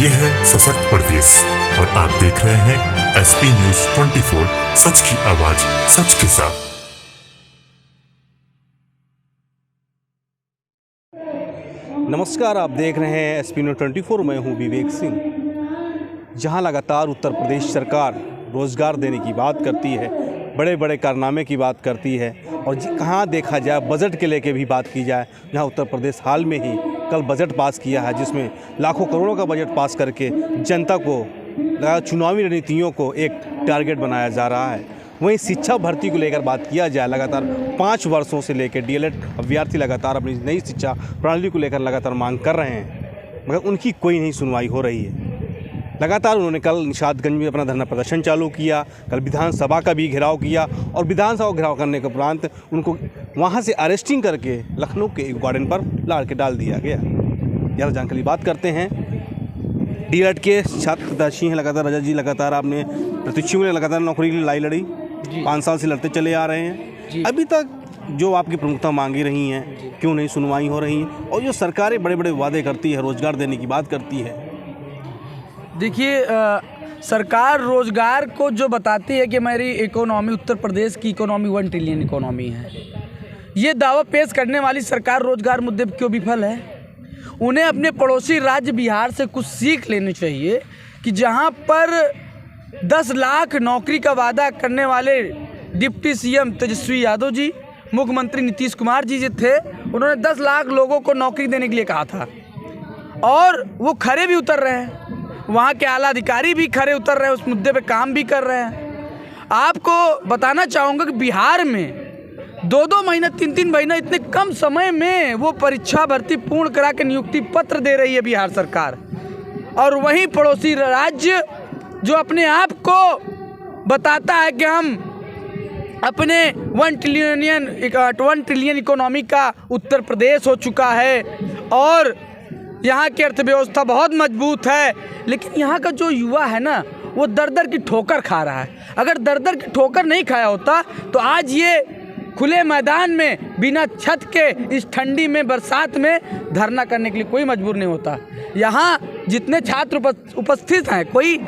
ये है सशक्त प्रदेश और आप देख रहे हैं एसपी न्यूज 24, सच की आवाज सच के साथ। नमस्कार, आप देख रहे हैं एसपी न्यूज 24। मैं हूं विवेक सिंह। जहां लगातार उत्तर प्रदेश सरकार रोजगार देने की बात करती है, बड़े बड़े कारनामे की बात करती है, और कहाँ देखा जाए बजट के लेके भी बात की जाए, जहां उत्तर प्रदेश हाल में ही कल बजट पास किया है, जिसमें लाखों करोड़ों का बजट पास करके जनता को चुनावी रणनीतियों को एक टारगेट बनाया जा रहा है। वहीं शिक्षा भर्ती को लेकर बात किया जाए, लगातार 5 वर्षों से लेकर डीएलएड अभ्यर्थी लगातार अपनी नई शिक्षा प्रणाली को लेकर लगातार मांग कर रहे हैं, मगर उनकी कोई नहीं सुनवाई हो रही है। लगातार उन्होंने कल निशादगंज में अपना धरना प्रदर्शन चालू किया, कल विधानसभा का भी घेराव किया, और विधानसभा घेराव करने के उपरांत उनको वहां से अरेस्टिंग करके लखनऊ के एक गार्डन पर लाड़ के डाल दिया गया। ज़्यादा जानकारी बात करते हैं। डीएलएड के छात्र प्रत्याशी हैं लगातार, रजत जी, लगातार आपने प्रत्याशियों ने लगातार नौकरी की लड़ाई लड़ी, 5 साल से लड़ते चले आ रहे हैं। अभी तक जो आपकी प्रमुखता मांगी रही हैं, क्यों नहीं सुनवाई हो रही, और जो सरकारें बड़े बड़े वादे करती है, रोजगार देने की बात करती है? देखिए, सरकार रोज़गार को जो बताती है कि मेरी इकोनॉमी, उत्तर प्रदेश की इकोनॉमी 1 ट्रिलियन इकोनॉमी है, ये दावा पेश करने वाली सरकार रोज़गार मुद्दे पर क्यों विफल है? उन्हें अपने पड़ोसी राज्य बिहार से कुछ सीख लेनी चाहिए कि जहां पर 10 लाख नौकरी का वादा करने वाले डिप्टी सीएम तेजस्वी यादव जी, मुख्यमंत्री नीतीश कुमार जी जो थे, उन्होंने 10 लाख लोगों को नौकरी देने के लिए कहा था, और वो खरे भी उतर रहे हैं। वहाँ के आला अधिकारी भी खरे उतर रहे हैं, उस मुद्दे पे काम भी कर रहे हैं। आपको बताना चाहूँगा कि बिहार में 2-2 महीना, 3-3 महीना, इतने कम समय में वो परीक्षा भर्ती पूर्ण करा के नियुक्ति पत्र दे रही है बिहार सरकार। और वहीं पड़ोसी राज्य जो अपने आप को बताता है कि हम अपने 1 ट्रिलियन इकोनॉमी का उत्तर प्रदेश हो चुका है और यहाँ की अर्थव्यवस्था बहुत मजबूत है, लेकिन यहाँ का जो युवा है ना, वो दर की ठोकर खा रहा है। अगर दर की ठोकर नहीं खाया होता तो आज ये खुले मैदान में बिना छत के इस ठंडी में, बरसात में धरना करने के लिए कोई मजबूर नहीं होता। यहाँ जितने छात्र उपस्थित हैं, कोई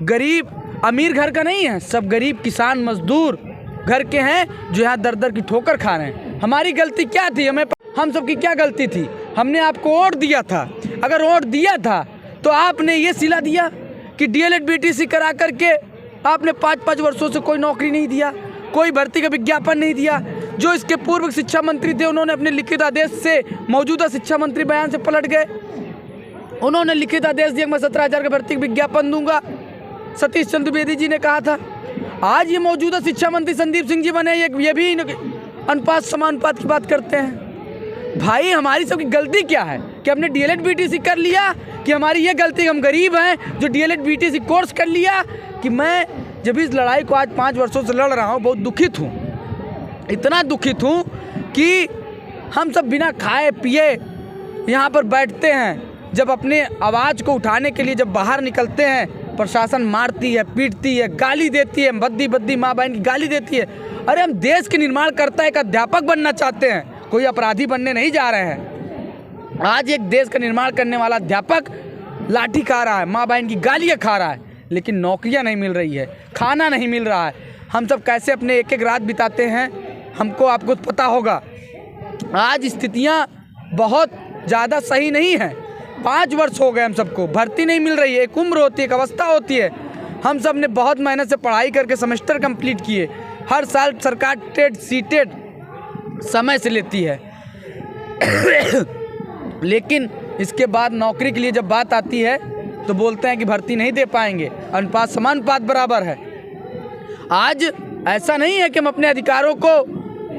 गरीब अमीर घर का नहीं है, सब गरीब किसान मजदूर घर के हैं जो यहाँ दर की ठोकर खा रहे हैं। हमारी गलती क्या थी? हम सबकी क्या गलती थी? हमने आपको वोट दिया था। अगर वोट दिया था तो आपने ये सिला दिया कि डीएलएड बीटीसी करा करके आपने 5-5 वर्षों से कोई नौकरी नहीं दिया, कोई भर्ती का विज्ञापन नहीं दिया। जो इसके पूर्व शिक्षा मंत्री थे, उन्होंने अपने लिखित आदेश से मौजूदा शिक्षा मंत्री बयान से पलट गए। उन्होंने लिखित आदेश दिया, मैं 17,000 का भर्ती का विज्ञापन दूंगा, सतीश चंद्र द्विवेदी जी ने कहा था। आज ये मौजूदा शिक्षा मंत्री संदीप सिंह जी बने, ये भी अनुपात समानुपात की बात करते हैं। भाई, हमारी सबकी गलती क्या है कि हमने डीएलएड बीटीसी कर लिया? कि हमारी ये गलती, हम गरीब हैं जो डीएलएड बीटीसी कोर्स कर लिया? कि मैं जब इस लड़ाई को आज 5 वर्षों से लड़ रहा हूँ, बहुत दुखित हूँ, इतना दुखित हूँ कि हम सब बिना खाए पिए यहाँ पर बैठते हैं। जब अपने आवाज़ को उठाने के लिए जब बाहर निकलते हैं, प्रशासन मारती है, पीटती है, गाली देती है, बद्दी माँ बहन की गाली देती है। अरे हम देश के निर्माण करता है, एक अध्यापक बनना चाहते हैं, कोई अपराधी बनने नहीं जा रहे हैं। आज एक देश का निर्माण करने वाला अध्यापक लाठी खा रहा है, माँ बहन की गालियाँ खा रहा है, लेकिन नौकरियाँ नहीं मिल रही है, खाना नहीं मिल रहा है। हम सब कैसे अपने एक रात बिताते हैं, आपको पता होगा। आज स्थितियाँ बहुत ज़्यादा सही नहीं हैं। 5 वर्ष हो गए हम सबको, भर्ती नहीं मिल रही है। एक उम्र होती है, एक अवस्था होती है। हम सब ने बहुत मेहनत से पढ़ाई करके सेमेस्टर कंप्लीट किए। हर साल सरकार टेट सीटेट समय से लेती है लेकिन इसके बाद नौकरी के लिए जब बात आती है तो बोलते हैं कि भर्ती नहीं दे पाएंगे, अनुपात समानुपात बराबर है। आज ऐसा नहीं है कि हम अपने अधिकारों को,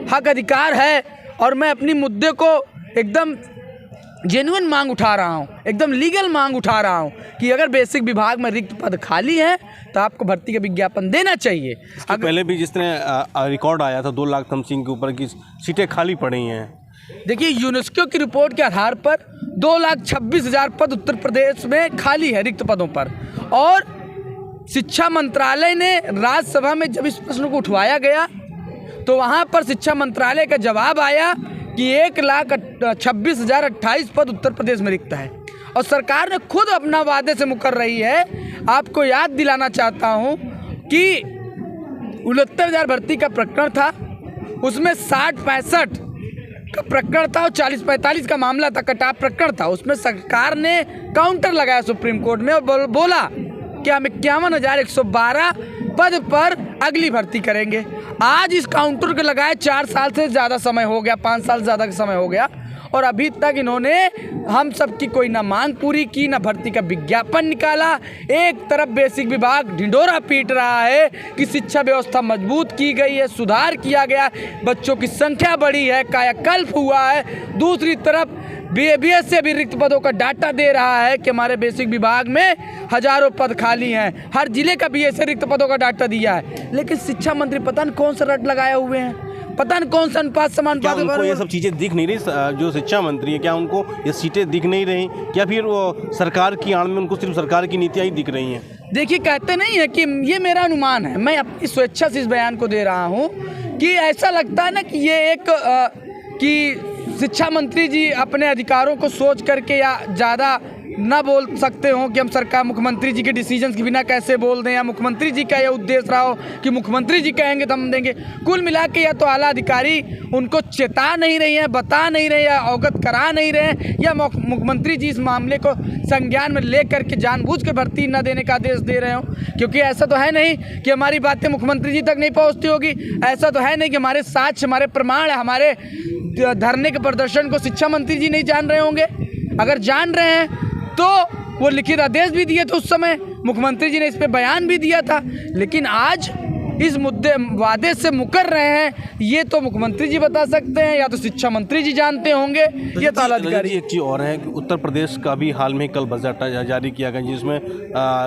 हक अधिकार है और मैं अपनी मुद्दे को एकदम जेन्युइन मांग उठा रहा हूँ, एकदम लीगल मांग उठा रहा हूँ कि अगर बेसिक विभाग में रिक्त पद खाली है तो आपको भर्ती का विज्ञापन देना चाहिए। पहले भी जिस तरह रिकॉर्ड आया था 2 लाख समथिंग के ऊपर की सीटें खाली पड़ी हैं। देखिए, यूनेस्को की रिपोर्ट के आधार पर 2,26,000 पद उत्तर प्रदेश में खाली है रिक्त पदों पर। और शिक्षा मंत्रालय ने राज्यसभा में जब इस प्रश्न को उठवाया गया तो वहाँ पर शिक्षा मंत्रालय का जवाब आया कि 1,26,028 पद उत्तर प्रदेश में रिक्त है। और सरकार ने खुद अपना वादे से मुकर रही है। आपको याद दिलाना चाहता हूँ कि 69,000 भर्ती का प्रकरण था, उसमें 60-65 का प्रकरण था और 40-45 का मामला था, कटाव प्रकरण था। उसमें सरकार ने काउंटर लगाया सुप्रीम कोर्ट में और बोला कि हम 51,112 पद पर अगली भर्ती करेंगे। आज इस काउंटर को लगाए 4 साल से ज़्यादा समय हो गया, 5 साल ज़्यादा का समय हो गया और अभी तक इन्होंने हम सब की कोई ना मांग पूरी की, ना भर्ती का विज्ञापन निकाला। एक तरफ बेसिक विभाग ढिंढोरा पीट रहा है कि शिक्षा व्यवस्था मजबूत की गई है, सुधार किया गया, बच्चों की संख्या बढ़ी है, कायाकल्प हुआ है। दूसरी तरफ BAS से भी रिक्त पदों का डाटा दे रहा है कि हमारे बेसिक विभाग में हजारों पद खाली हैं। हर जिले का BAS से रिक्त पदों का डाटा दिया है, लेकिन शिक्षा मंत्री पता नहीं कौन सा रट लगाए हुए हैं, पता नहीं कौन सा अनुपात समानुपात। क्या उनको ये सब चीज़ें दिख नहीं रही? जो शिक्षा मंत्री है, क्या उनको ये सीटें दिख नहीं रही? क्या फिर वो सरकार की आड़ में उनको सिर्फ सरकार की नीतियाँ ही दिख रही हैं? देखिए, कहते नहीं है कि ये मेरा अनुमान है, मैं अपनी स्वेच्छा से इस बयान को दे रहा हूँ कि ऐसा लगता है ना कि ये एक कि शिक्षा मंत्री जी अपने अधिकारों को सोच करके या ज़्यादा ना बोल सकते हो कि हम सरकार मुख्यमंत्री जी के डिसीजंस के बिना कैसे बोल दें, या मुख्यमंत्री जी का यह उद्देश्य रहा हो कि मुख्यमंत्री जी कहेंगे तो हम देंगे। कुल मिला के या तो आला अधिकारी उनको चेता नहीं रही हैं, बता नहीं रहे, या अवगत करा नहीं रहे हैं, या मुख्यमंत्री जी इस मामले को संज्ञान में ले करके जानबूझ के भर्ती न देने का आदेश दे रहे हो। क्योंकि ऐसा तो है नहीं कि हमारी बातें मुख्यमंत्री जी तक नहीं पहुँचती होगी, ऐसा तो है नहीं कि हमारे साक्ष्य, हमारे प्रमाण, हमारे धरने के प्रदर्शन को शिक्षा मंत्री जी नहीं जान रहे होंगे। अगर जान रहे हैं तो वो लिखित आदेश भी दिए थे, उस समय मुख्यमंत्री जी ने इस पे बयान भी दिया था। लेकिन आज इस मुद्दे वादे से मुकर रहे हैं, ये तो मुख्यमंत्री जी बता सकते हैं या तो शिक्षा मंत्री जी जानते होंगे, ये तो आला अधिकारी। एक चीज़ और है कि उत्तर प्रदेश का भी हाल में कल बजट जारी किया गया, जिसमें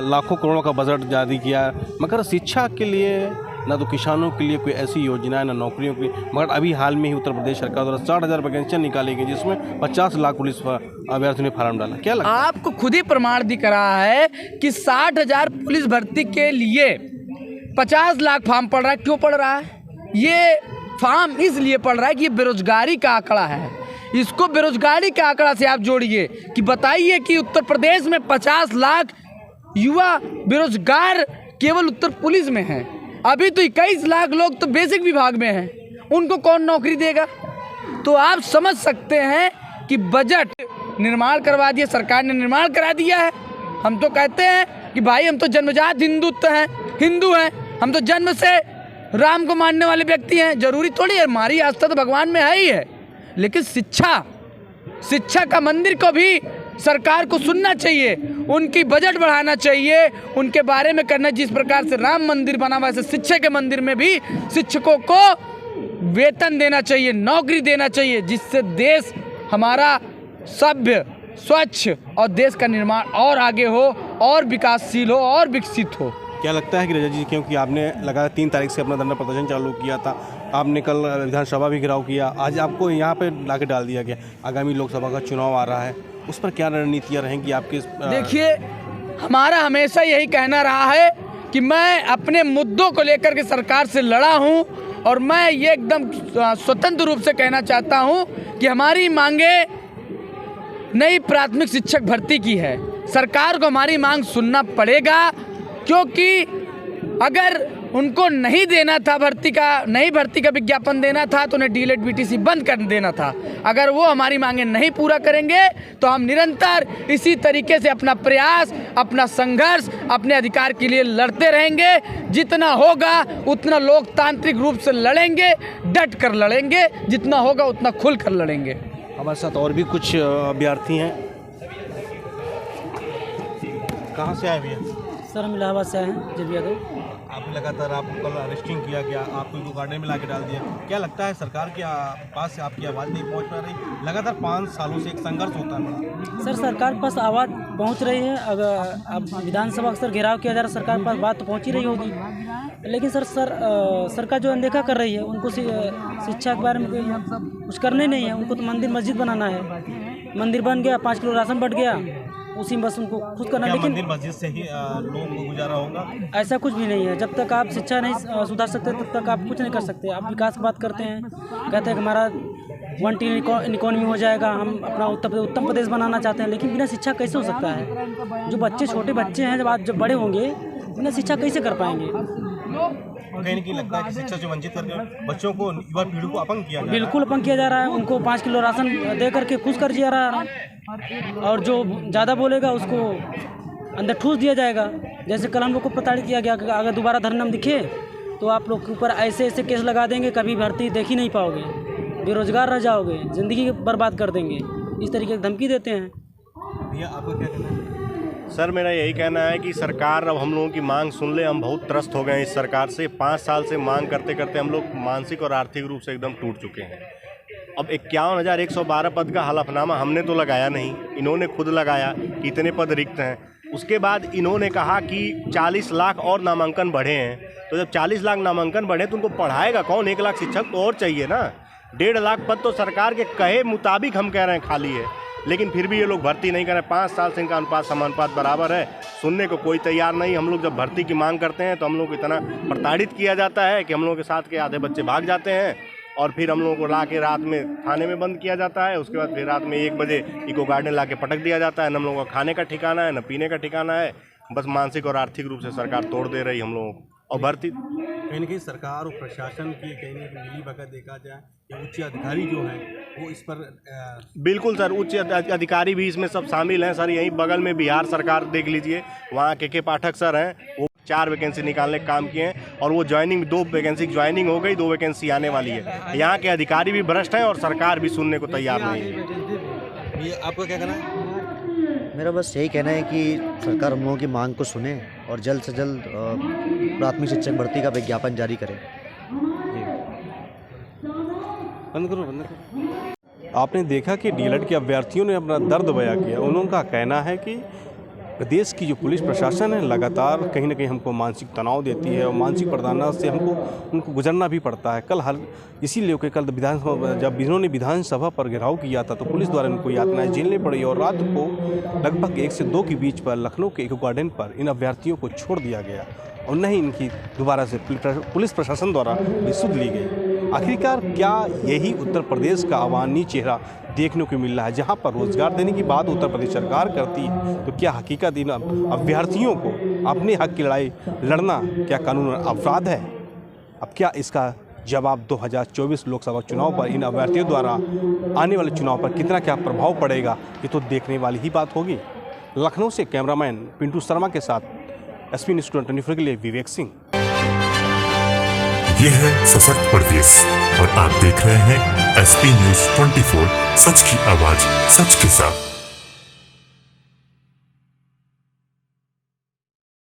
लाखों करोड़ों का बजट जारी किया, मगर शिक्षा के लिए ना तो किसानों के लिए कोई ऐसी योजना है, ना नौकरियों के लिए। मगर अभी हाल में ही उत्तर प्रदेश सरकार द्वारा 60,000 वैकेंसियाँ निकाली गई, जिसमें 50 लाख पुलिस अभ्यर्थियों ने फार्म डाला। क्या लगता है आपको? खुद ही प्रमाण दिख रहा है कि 60,000 पुलिस भर्ती के लिए 50 लाख फार्म पड़ रहा है। क्यों पड़ रहा है? ये फार्म इसलिए पड़ रहा है कि ये बेरोजगारी का आंकड़ा है। इसको बेरोजगारी के आंकड़ा से आप जोड़िए कि बताइए कि उत्तर प्रदेश में 50 लाख युवा बेरोजगार केवल उत्तर पुलिस में हैं। अभी तो 21 लाख लोग तो बेसिक विभाग में हैं, उनको कौन नौकरी देगा? तो आप समझ सकते हैं कि बजट निर्माण करवा दिया, सरकार ने निर्माण करा दिया है। हम तो कहते हैं कि भाई हम तो जन्मजात हिंदू हैं, हम तो जन्म से राम को मानने वाले व्यक्ति हैं। जरूरी थोड़ी है, हमारी आस्था तो भगवान में है ही है, लेकिन शिक्षा का मंदिर को भी सरकार को सुनना चाहिए, उनकी बजट बढ़ाना चाहिए, उनके बारे में करना। जिस प्रकार से राम मंदिर बना वैसे शिक्षा के मंदिर में भी शिक्षकों को वेतन देना चाहिए, नौकरी देना चाहिए, जिससे देश हमारा सभ्य, स्वच्छ और देश का निर्माण और आगे हो, और विकासशील हो, और विकसित हो। क्या लगता है कि रजत जी, क्योंकि आपने लगातार 3 तारीख से अपना धरना प्रदर्शन चालू किया था, आपने कल विधानसभा भी घेराव किया, आज आपको यहाँ पे लाके डाल दिया गया, आगामी लोकसभा का चुनाव आ रहा है, उस पर क्या रणनीतियाँ रहेंगी आपके? देखिए, हमारा हमेशा यही कहना रहा है कि मैं अपने मुद्दों को लेकर के सरकार से लड़ा हूँ, और मैं ये एकदम स्वतंत्र रूप से कहना चाहता हूँ कि हमारी मांगे नई प्राथमिक शिक्षक भर्ती की है। सरकार को हमारी मांग सुनना पड़ेगा, क्योंकि अगर उनको नहीं देना था नई भर्ती का विज्ञापन देना था तो उन्हें डीएलएड बीटीसी बंद कर देना था। अगर वो हमारी मांगे नहीं पूरा करेंगे तो हम निरंतर इसी तरीके से अपना प्रयास, अपना संघर्ष अपने अधिकार के लिए लड़ते रहेंगे। जितना होगा उतना लोकतांत्रिक रूप से लड़ेंगे, डट कर लड़ेंगे, जितना होगा उतना खुल कर लड़ेंगे। हमारे साथ और भी कुछ अभ्यर्थी हैं। कहाँ से आए भैया? सर हम इलाहाबाद से आए हैं, जब यादव। आपने लगातार आपको कल अरेस्टिंग किया गया, आपको इनको गार्डन में ला के डाल दिया, क्या लगता है सरकार के पास से आपकी आवाज़ नहीं पहुंच पा रही? लगातार 5 सालों से एक संघर्ष होता है। सर सरकार के पास आवाज़ पहुंच रही है, अगर अब विधानसभा अक्सर घेराव किया जा रहा है, सरकार के पास बात तो पहुंच ही रही होगी, लेकिन सरकार जो अनदेखा कर रही है, उनको शिक्षा के बारे में कुछ करने नहीं है। उनको तो मंदिर मस्जिद बनाना है, मंदिर बन गया, 5 किलो राशन बढ़ गया, उसी में बस उनको खुद करना। लेकिन मंदिर मस्जिद से ही लोगों को गुजारा होगा? ऐसा कुछ भी नहीं है। जब तक आप शिक्षा नहीं सुधार सकते तब तक आप कुछ नहीं कर सकते। आप विकास की बात करते हैं, कहते हैं कि हमारा 1 ट्रिलियन इकोनॉमी हो जाएगा, हम अपना उत्तम प्रदेश बनाना चाहते हैं, लेकिन बिना शिक्षा कैसे हो सकता है? जो बच्चे छोटे बच्चे हैं जब बड़े होंगे बिना शिक्षा कैसे कर पाएंगे? कहीं न कहीं लगता है कि शिक्षा से वंचित करके बच्चों को, युवा पीढ़ी को अपंग किया जा रहा है। बिल्कुल अपंग किया जा रहा है। उनको 5 किलो राशन दे करके खुश कर दिया रहा है, और जो ज़्यादा बोलेगा उसको अंदर ठूस दिया जाएगा। जैसे कल हम लोग को प्रताड़ित किया गया, अगर दोबारा धरना में दिखे तो आप लोग के ऊपर ऐसे ऐसे केस लगा देंगे, कभी भर्ती देख ही नहीं पाओगे, बेरोजगार रह जाओगे, ज़िंदगी बर्बाद कर देंगे। इस तरीके की धमकी देते हैं। भैया आपका क्या कहना है? सर मेरा यही कहना है कि सरकार अब हम लोगों की मांग सुन ले। हम बहुत त्रस्त हो गए हैं इस सरकार से। 5 साल से मांग करते करते हम लोग मानसिक और आर्थिक रूप से एकदम टूट चुके हैं। अब 51,112 पद का हलफनामा हमने तो लगाया नहीं, इन्होंने खुद लगाया कि इतने पद रिक्त हैं। उसके बाद इन्होंने कहा कि 40 लाख और नामांकन बढ़े हैं। तो जब 40 लाख नामांकन बढ़े तो उनको पढ़ाएगा कौन? 1 लाख शिक्षक तो और चाहिए ना। 1.5 लाख पद तो सरकार के कहे मुताबिक हम कह रहे हैं खाली है, लेकिन फिर भी ये लोग भर्ती नहीं कर रहे। 5 साल से इनका अनुपात समानुपात बराबर है, सुनने को कोई तैयार नहीं। हम लोग जब भर्ती की मांग करते हैं तो हम लोग को इतना प्रताड़ित किया जाता है कि हम लोगों के साथ के आधे बच्चे भाग जाते हैं, और फिर हम लोगों को ला के रात में थाने में बंद किया जाता है। उसके बाद फिर रात में 1 बजे इको गार्डन ला के पटक दिया जाता है। न हम लोगों का खाने का ठिकाना है, न पीने का ठिकाना है। बस मानसिक और आर्थिक रूप से सरकार तोड़ दे रही हम लोगों को। और भर्ती कहीं न कहीं सरकार और प्रशासन की कहीं न कहीं मिली भगत देखा जाए, या उच्च अधिकारी जो हैं वो इस पर बिल्कुल सर, उच्च अधिकारी भी इसमें सब शामिल हैं सर। यहीं बगल में बिहार सरकार देख लीजिए, वहाँ के पाठक सर हैं, वो 4 वैकेंसी निकालने का काम किए हैं, और वो ज्वाइनिंग 2 वैकेंसी ज्वाइनिंग हो गई, 2 वैकेंसी आने वाली है। यहाँ के अधिकारी भी भ्रष्ट हैं और सरकार भी सुनने को तैयार नहीं है। ये आपका क्या कहना है? मेरा बस यही कहना है कि सरकार हम लोगों की मांग को सुने और जल्द से जल्द प्राथमिक शिक्षक भर्ती का विज्ञापन जारी करे। बंद करो। आपने देखा कि डीएलएड के अभ्यर्थियों ने अपना दर्द बयां किया। उनका कहना है कि प्रदेश की जो पुलिस प्रशासन है लगातार कहीं ना कहीं हमको मानसिक तनाव देती है, और मानसिक प्रताड़ना से उनको गुजरना भी पड़ता है। इसीलिए कल विधानसभा जब इन्होंने विधानसभा पर घेराव किया था तो पुलिस द्वारा इनको यातनाएं झेलनी पड़ी, और रात को लगभग 1 से 2 के बीच पर लखनऊ के इको गार्डन पर इन अभ्यर्थियों को छोड़ दिया गया, और न ही इनकी दोबारा से पुलिस प्रशासन द्वारा भी सुध ली गई। आखिरकार क्या यही उत्तर प्रदेश का अवानी चेहरा देखने को मिल रहा है, जहां पर रोजगार देने की बात उत्तर प्रदेश सरकार करती है, तो क्या हकीकत इन अभ्यर्थियों को अपने हक की लड़ाई लड़ना क्या कानून अपराध है? अब क्या इसका जवाब 2024 लोकसभा चुनाव पर इन अभ्यर्थियों द्वारा आने वाले चुनाव पर कितना क्या प्रभाव पड़ेगा, ये तो देखने वाली ही बात होगी। लखनऊ से कैमरामैन पिंटू शर्मा के साथ एसपी न्यूज़ 24 के लिए विवेक सिंह। ये है सशक्त प्रदेश, और आप देख रहे हैं एसपी न्यूज़ 24, सच की आवाज़ सच के साथ।